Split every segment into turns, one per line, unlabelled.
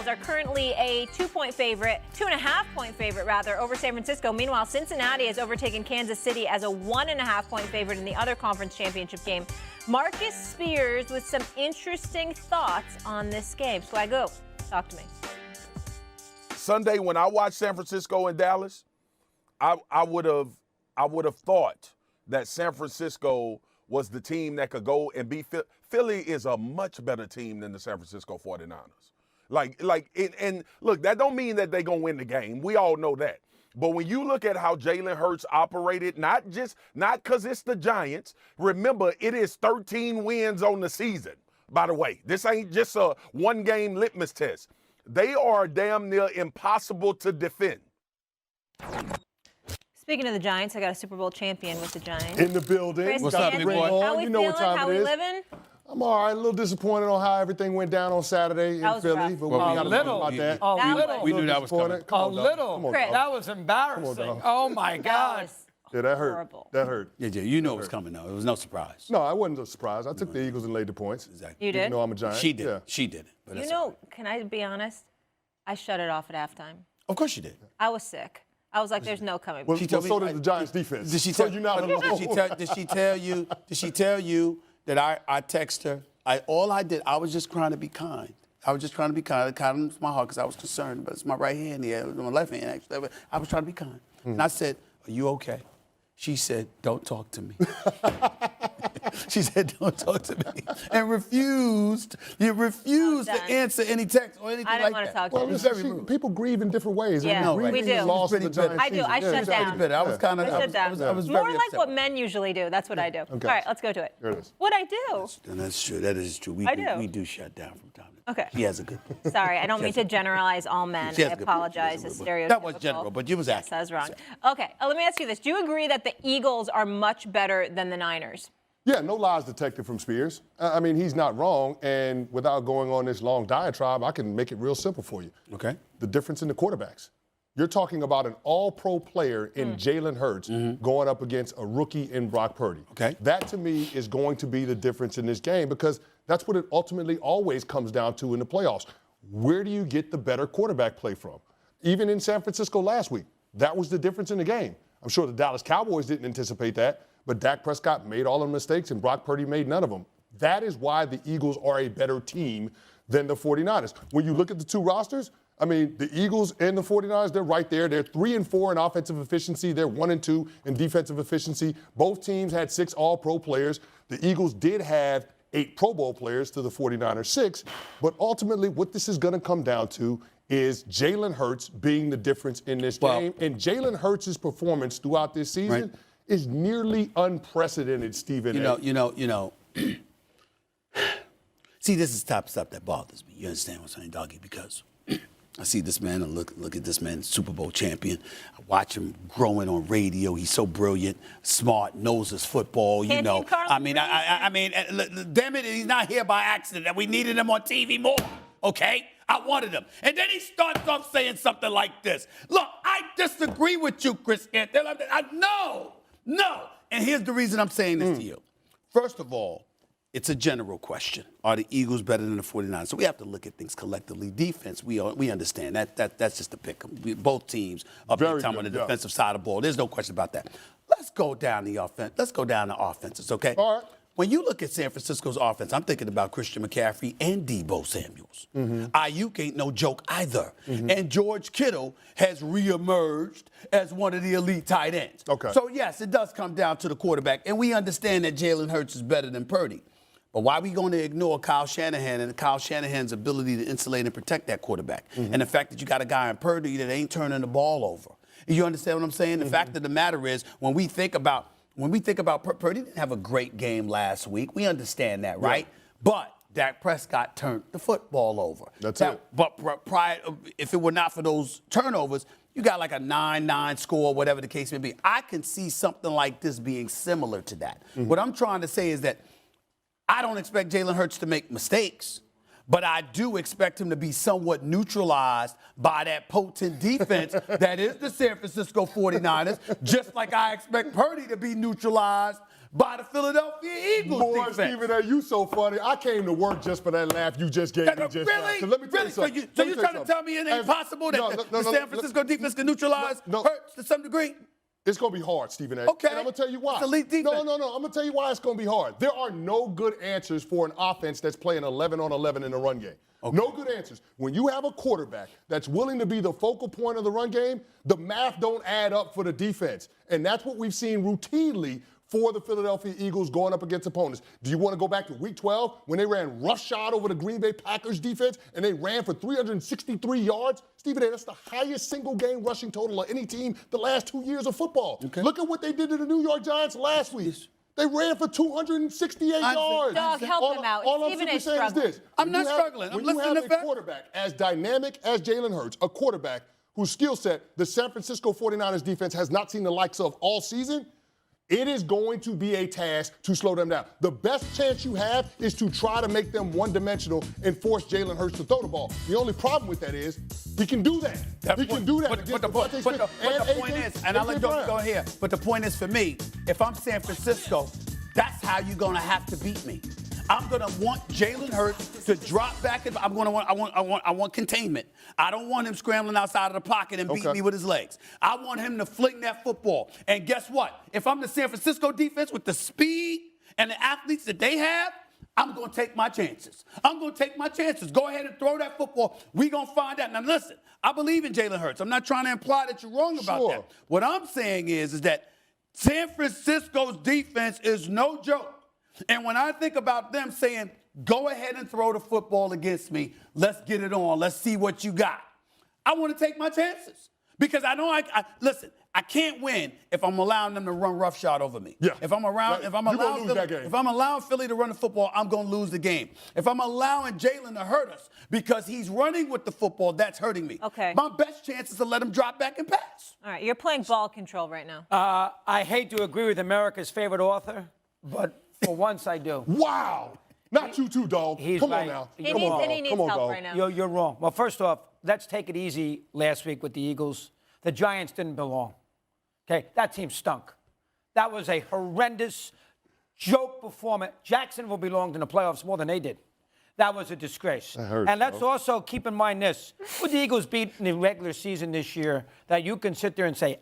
Eagles are currently a 2.5 point favorite over San Francisco. Meanwhile, Cincinnati has overtaken Kansas City as a 1.5 point favorite in the other conference championship game. Marcus Spears with some interesting thoughts on this game. Swagoo, talk to me.
Sunday, when I watched San Francisco and Dallas, I would have thought that San Francisco was the team that could go and beat Philly. Philly is a much better team than the San Francisco 49ers. And look, that don't mean that they're going to win the game. We all know that. But when you look at how Jalen Hurts operated, not because it's the Giants, remember, it is 13 wins on the season, by the way. This ain't just a one-game litmus test. They are damn near impossible to defend.
Speaking of the Giants, I got a Super Bowl champion with the Giants.
In the building.
Chris,
What's up, big boy?
How we
you know
feeling?
what time
How
it
we
is.
living?
I'm all right. A little disappointed on how everything went down on Saturday in Philly.
Rough.
But we got to talk about that.
We knew that was coming.
Chris.
That was embarrassing. Oh, my God.
Yeah, that hurt.
Horrible.
That hurt.
Yeah, you know it was coming, though. It was no surprise.
No, I wasn't a surprise. I took the Eagles and laid the points.
Exactly.
You did?
You know I'm a Giant.
She did.
Yeah.
She did it. But
You know, can I be honest? I shut it off at halftime.
of course she did.
I was sick. I was like, there's no coming back.
Well,
She told me-
so does the Giants defense.
Did she
so
tell
you're not alone.
Did she tell you? Did she tell you that I text her? All I did, I was just trying to be kind. I was just trying to be kind. I kind of my heart because I was concerned, but it's my right hand here, it was my left hand actually. I was trying to be kind, and I said, "Are you okay?" She said, "Don't talk to me." She said, "Don't talk to me," and refused. You refused to answer any text or anything
I didn't
like
want to
that.
talk to
Well,
you.
listen, people grieve in different ways.
Yeah,
and
we
grieving
do.
the loss of
Pretty
the Giants
bitter.
I do. I
season.
shut
Yeah,
down.
Bitter. I was kind of.
I shut down.
I was very
More like
upset
what
with
men usually do. That's what I do.
Okay.
All right, let's go to it.
There it is.
What'd I do?
And that's true. That is true.
I do.
We do shut down from time to time.
Okay.
She has a good.
Sorry, I don't mean to generalize all men.
She
I
has a good point.
apologize.
She has
It's
a good point.
stereotypical.
That was general, but you was
Yes,
accurate.
I was wrong. Okay, let me ask you this. Do you agree that the Eagles are much better than the Niners?
Yeah, no lies detected from Spears. I mean, he's not wrong. And without going on this long diatribe, I can make it real simple for you.
Okay.
The difference in the quarterbacks. You're talking about an all-pro player in Jalen Hurts going up against a rookie in Brock Purdy.
Okay.
That, to me, is going to be the difference in this game because that's what it ultimately always comes down to in the playoffs. Where do you get the better quarterback play from? Even in San Francisco last week, that was the difference in the game. I'm sure the Dallas Cowboys didn't anticipate that, but Dak Prescott made all the mistakes and Brock Purdy made none of them. That is why the Eagles are a better team than the 49ers. When you look at the two rosters, I mean, the Eagles and the 49ers, they're right there. They're 3 and 4 in offensive efficiency. They're 1 and 2 in defensive efficiency. Both teams had 6 all-pro players. The Eagles did have 8 Pro Bowl players to the 49ers 6. But ultimately, what this is going to come down to is Jalen Hurts being the difference in this game. And Jalen Hurts' performance throughout this season is nearly unprecedented, Stephen.
You know. See, this is the type of stuff that bothers me. You understand what I'm saying, doggy? Because I see this man and look at this man, Super Bowl champion. I watch him growing on radio. He's so brilliant, smart, knows his football. You know, I mean, damn it, he's not here by accident. We needed him on TV more. Okay, I wanted him, and then he starts off saying something like this. Look, I disagree with you, Chris Anthony. No. And here's the reason I'm saying this to you. First of all, it's a general question. Are the Eagles better than the 49ers? So we have to look at things collectively. Defense, we understand. That's just a pick. Both teams are big time on the defensive side of the ball. There's no question about that. Let's go down the offense. Let's go down the offenses, okay?
All right.
When you look at San Francisco's offense, I'm thinking about Christian McCaffrey and Deebo Samuels. Ayuk ain't no joke either. And George Kittle has reemerged as one of the elite tight ends.
Okay.
So, yes, it does come down to the quarterback. And we understand that Jalen Hurts is better than Purdy. But why are we going to ignore Kyle Shanahan and Kyle Shanahan's ability to insulate and protect that quarterback? And the fact that you got a guy in Purdy that ain't turning the ball over. You understand what I'm saying? The fact of the matter is, when we think about Purdy didn't have a great game last week. We understand that, right? But Dak Prescott turned the football over.
That's it.
But prior, if it were not for those turnovers, you got like a 9-9 score, whatever the case may be. I can see something like this being similar to that. What I'm trying to say is that I don't expect Jalen Hurts to make mistakes, but I do expect him to be somewhat neutralized by that potent defense that is the San Francisco 49ers, just like I expect Purdy to be neutralized by the Philadelphia Eagles
Boy,
defense.
Stephen A., you so funny. I came to work just for that laugh you just gave me just now.
Really?
So let me tell you
Really?
something.
So you're trying to tell me it ain't possible that the San Francisco defense can neutralize Hurts to some degree?
It's going to be hard, Stephen A.
Okay.
And I'm going to tell you why.
It's elite defense.
No. I'm going to tell you why it's going to be hard. There are no good answers for an offense that's playing 11 on 11 in the run game. Okay. No good answers. When you have a quarterback that's willing to be the focal point of the run game, the math don't add up for the defense. And that's what we've seen routinely for the Philadelphia Eagles going up against opponents. Do you want to go back to Week 12 when they ran roughshod over the Green Bay Packers defense and they ran for 363 yards? Stephen A., that's the highest single-game rushing total of any team the last 2 years of football. Okay. Look at what they did to the New York Giants last week. They ran for 268 yards.
Dog, help him out.
All I'm simply saying is this.
I'm not struggling. I'm listening to
When you have a quarterback as dynamic as Jalen Hurts, a quarterback whose skill set the San Francisco 49ers defense has not seen the likes of all season, it is going to be a task to slow them down. The best chance you have is to try to make them one-dimensional and force Jalen Hurts to throw the ball. The only problem with that is he can do that. He can do that.
But the point is, and I'll let Joe go here, but the point is for me, if I'm San Francisco, that's how you're going to have to beat me. I'm going to want Jalen Hurts to drop back. I want containment. I don't want him scrambling outside of the pocket and beating me with his legs. I want him to fling that football. And guess what? If I'm the San Francisco defense with the speed and the athletes that they have, I'm going to take my chances. Go ahead and throw that football. We're going to find out. Now, listen, I believe in Jalen Hurts. I'm not trying to imply that you're wrong about that. What I'm saying is that San Francisco's defense is no joke. And when I think about them saying, go ahead and throw the football against me, let's get it on, let's see what you got, I want to take my chances. Because I know listen, I can't win if I'm allowing them to run roughshod over me. Yeah. If I'm allowing Philly to run the football, I'm going to lose the game. If I'm allowing Jalen to hurt us because he's running with the football, that's hurting me.
Okay.
My best chance is to let him drop back and pass.
All right, you're playing ball control right now.
I hate to agree with America's favorite author, but for once I do.
Wow. Not you too, dog.
Come
on now.
He needs help right now.
You're wrong. Well, first off, let's take it easy last week with the Eagles. The Giants didn't belong. Okay, that team stunk. That was a horrendous joke performance. Jacksonville belonged in the playoffs more than they did. That was a disgrace.
That hurts,
and let's also keep in mind this. Would the Eagles beat in the regular season this year that you can sit there and say,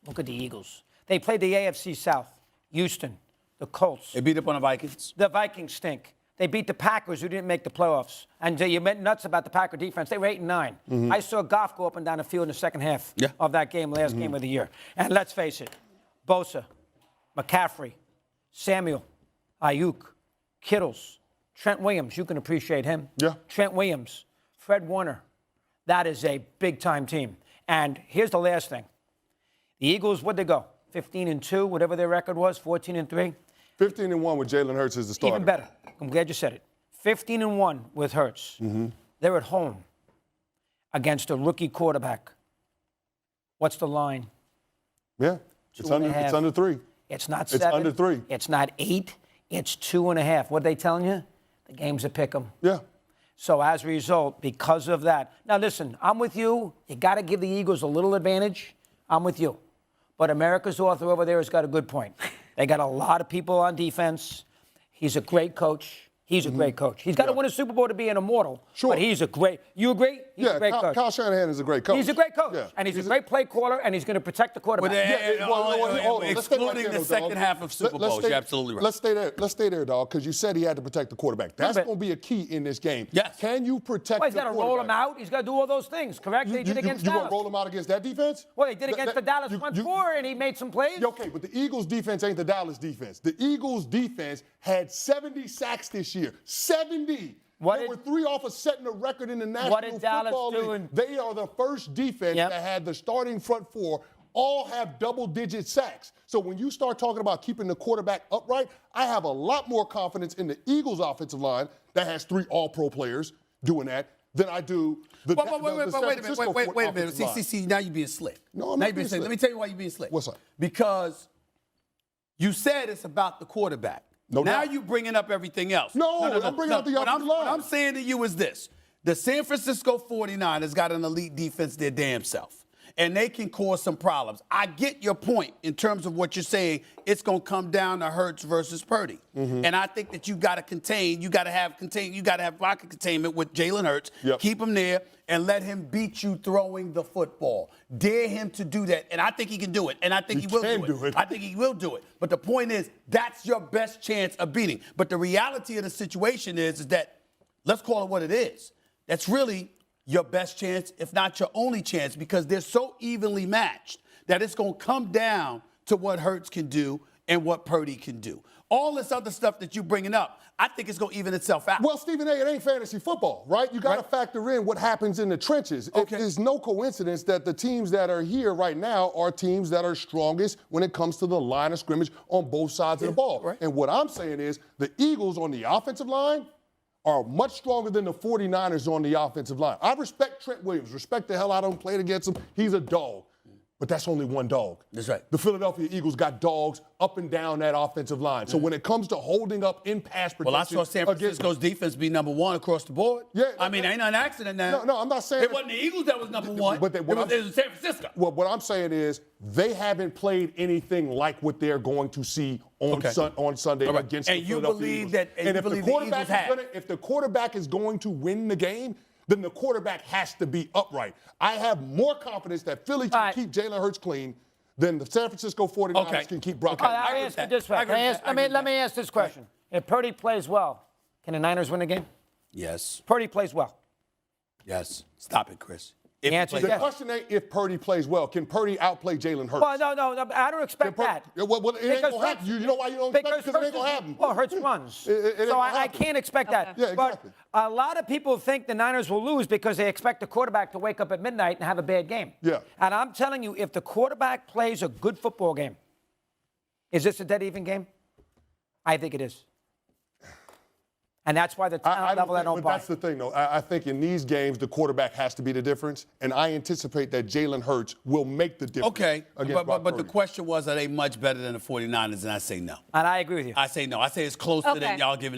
look at the Eagles. They played the AFC South, Houston, the Colts.
They beat up on the Vikings.
The Vikings stink. They beat the Packers, who didn't make the playoffs. And you meant nuts about the Packer defense. They were 8-9. Mm-hmm. I saw Goff go up and down the field in the second half of that game, last game of the year. And let's face it, Bosa, McCaffrey, Samuel, Ayuk, Kittles, Trent Williams, you can appreciate him.
Yeah.
Trent Williams, Fred Warner. That is a big-time team. And here's the last thing. The Eagles, what'd they go? 15-2, whatever their record was, 14-3.
15-1 with Jalen Hurts as the starter.
Even better. I'm glad you said it. 15-1 with Hurts. Mm-hmm. They're at home against a rookie quarterback. What's the line?
Yeah, it's under 3.
It's not 7.
It's under 3.
It's not 8. It's 2.5. What are they telling you? The game's a pick 'em.
Yeah.
So as a result, because of that. Now listen, I'm with you. You got to give the Eagles a little advantage. I'm with you. But America's author over there has got a good point. They got a lot of people on defense. He's a great coach. He's a great coach. He's got to win a Super Bowl to be an immortal.
Sure.
But he's a great, you agree? He's a great coach.
Kyle Shanahan is a great coach.
He's a great coach.
Yeah.
And he's a great play caller, and he's going to protect the quarterback.
Excluding the second half of Super Bowls, you're absolutely right.
Let's stay there, dog, because you said he had to protect the quarterback. That's going to be a key in this game.
Yes.
Can you protect the quarterback?
He's got to roll him out. He's got to do all those things, correct? They did against Dallas.
You going to roll him out against that defense?
Well, they did against the Dallas front four, and he made some plays.
Okay, but the Eagles' defense ain't the Dallas defense. The Eagles' defense had 70 sacks this year. 70. They were 3 off of setting a record in the National Football League. They are the first defense that had the starting front 4 all have double-digit sacks. So when you start talking about keeping the quarterback upright, I have a lot more confidence in the Eagles' offensive line that has 3 all-pro players doing that than I do the San Francisco
Wait a minute. See, now you're being slick.
No, I'm not being slick.
Let me tell you why you're being slick.
What's up?
Because you said it's about the quarterback.
No
now
doubt.
you're bringing up everything else.
No, I'm bringing up the offensive line.
What I'm saying to you is this. The San Francisco 49ers got an elite defense their damn self. and they can cause some problems. I get your point in terms of what you're saying. It's going to come down to Hurts versus Purdy. And I think that you got to have pocket containment with Jalen Hurts.
Yep.
Keep him there and let him beat you throwing the football. Dare him to do that. And I think he can do it. And I think he will do it. I think he will do it. But the point is, that's your best chance of beating. But the reality of the situation is that, let's call it what it is. That's really your best chance, if not your only chance, because they're so evenly matched that it's going to come down to what Hurts can do and what Purdy can do. All this other stuff that you're bringing up, I think it's going to even itself out.
Well, Stephen A., it ain't fantasy football, right? You got to factor in what happens in the trenches.
Okay.
It's no coincidence that the teams that are here right now are teams that are strongest when it comes to the line of scrimmage on both sides of the ball.
Right.
And what I'm saying is the Eagles on the offensive line are much stronger than the 49ers on the offensive line. I respect Trent Williams. Respect the hell out of him. Played against him. He's a dog. But that's only one dog.
That's right.
The Philadelphia Eagles got dogs up and down that offensive line. So when it comes to holding up in pass protection,
Well, I saw San Francisco's defense be number one across the board.
Yeah,
I mean, ain't an accident now.
No, I'm not saying
it wasn't the Eagles that was number one.
But
it was San Francisco.
Well, what I'm saying is they haven't played anything like what they're going to see on Sunday against the Philadelphia Eagles. And if the quarterback is going to win the game, then the quarterback has to be upright. I have more confidence that Philly can keep Jalen Hurts clean than the San Francisco 49ers can keep Brock.
Let me ask this question. If Purdy plays well, can the Niners win the game?
Yes.
Purdy plays well.
Yes. Stop it, Chris.
The question ain't if Purdy plays well. Can Purdy outplay Jalen Hurts?
Well, no, I don't expect that.
Well, it ain't going to happen. You know why you don't expect it? Because it ain't going to happen.
Well, Hurts runs. So I can't expect that.
Yeah, exactly.
But a lot of people think the Niners will lose because they expect the quarterback to wake up at midnight and have a bad game.
Yeah.
And I'm telling you, if the quarterback plays a good football game, is this a dead even game? I think it is. And that's why the talent level I don't buy.
That's the thing, though. I think in these games, the quarterback has to be the difference, and I anticipate that Jalen Hurts will make the difference.
Okay, but the question was, are they much better than the 49ers? And I say no.
And I agree with you.
I say no. I say it's closer than y'all giving it.